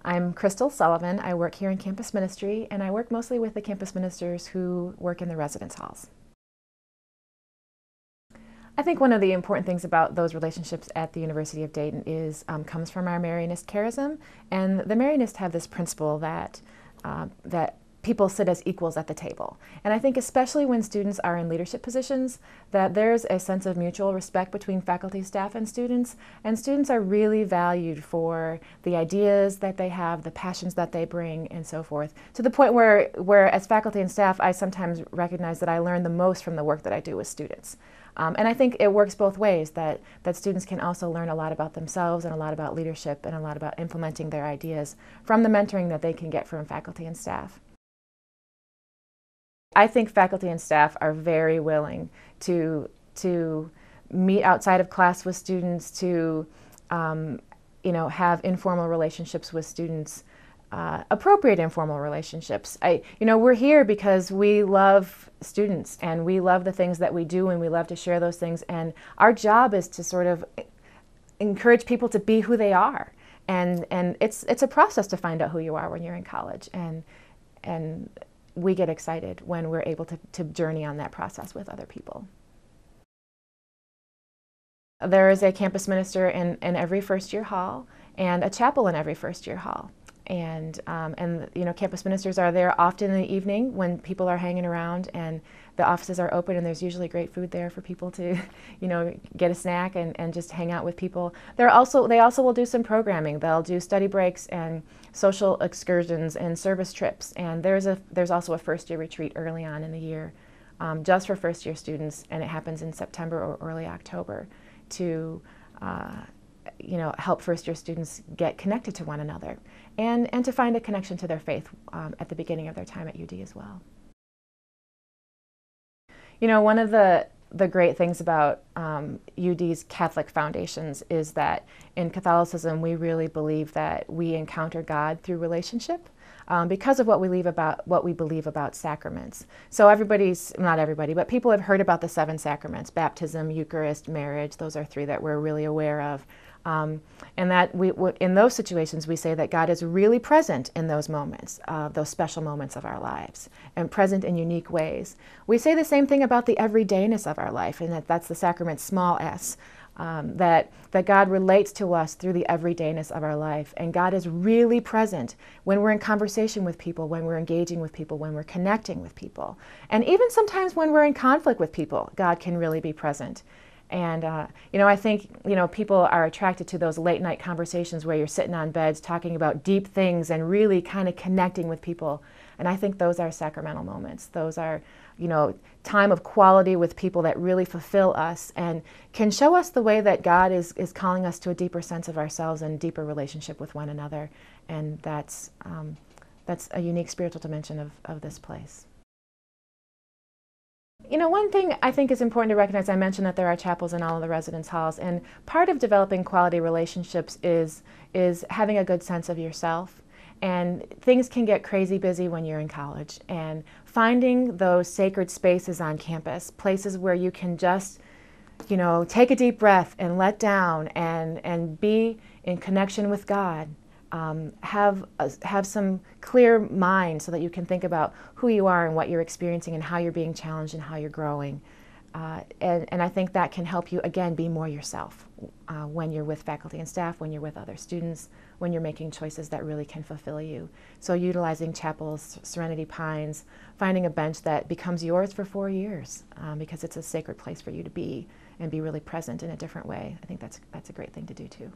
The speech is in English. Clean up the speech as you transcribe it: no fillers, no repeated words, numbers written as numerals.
I'm Crystal Sullivan. I work here in campus ministry, and I work mostly with the campus ministers who work in the residence halls. I think one of the important things about those relationships at the University of Dayton is comes from our Marianist charism, and the Marianists have this principle that that people sit as equals at the table. And I think especially when students are in leadership positions, that there's a sense of mutual respect between faculty, staff, and students are really valued for the ideas that they have, the passions that they bring, and so forth, to the point where as faculty and staff, I sometimes recognize that I learn the most from the work that I do with students. And I think it works both ways, that students can also learn a lot about themselves and a lot about leadership and a lot about implementing their ideas from the mentoring that they can get from faculty and staff. I think faculty and staff are very willing to meet outside of class with students, to have informal relationships with students, appropriate informal relationships. We're here because we love students and we love the things that we do and we love to share those things, and our job is to sort of encourage people to be who they are. And it's a process to find out who you are when you're in college, and we get excited when we're able to journey on that process with other people. There is a campus minister in every first-year hall and a chapel in every first-year hall. And campus ministers are there often in the evening when people are hanging around and the offices are open, and there's usually great food there for people to, get a snack and just hang out with people. They also will do some programming. They'll do study breaks and social excursions and service trips. And there's also a first-year retreat early on in the year, just for first-year students, and it happens in September or early October to help first-year students get connected to one another and to find a connection to their faith at the beginning of their time at UD as well. One of the great things about UD's Catholic foundations is that in Catholicism we really believe that we encounter God through relationship because of what we believe about sacraments. So not everybody, but people have heard about the 7 sacraments: baptism, Eucharist, marriage. Those are 3 that we're really aware of. And that in those situations we say that God is really present in those moments, those special moments of our lives, and present in unique ways. We say the same thing about the everydayness of our life, and that's the sacrament small s, that God relates to us through the everydayness of our life, and God is really present when we're in conversation with people, when we're engaging with people, when we're connecting with people. And even sometimes when we're in conflict with people, God can really be present. And, I think, people are attracted to those late night conversations where you're sitting on beds talking about deep things and really kind of connecting with people. And I think those are sacramental moments. Those are, time of quality with people that really fulfill us and can show us the way that God is calling us to a deeper sense of ourselves and deeper relationship with one another. And that's a unique spiritual dimension of this place. One thing I think is important to recognize, I mentioned that there are chapels in all of the residence halls, and part of developing quality relationships is having a good sense of yourself. And things can get crazy busy when you're in college, and finding those sacred spaces on campus, places where you can just, take a deep breath and let down and be in connection with God. Have some clear mind so that you can think about who you are and what you're experiencing and how you're being challenged and how you're growing. And I think that can help you, again, be more yourself when you're with faculty and staff, when you're with other students, when you're making choices that really can fulfill you. So utilizing chapels, Serenity Pines, finding a bench that becomes yours for 4 years because it's a sacred place for you to be and be really present in a different way. I think that's a great thing to do too.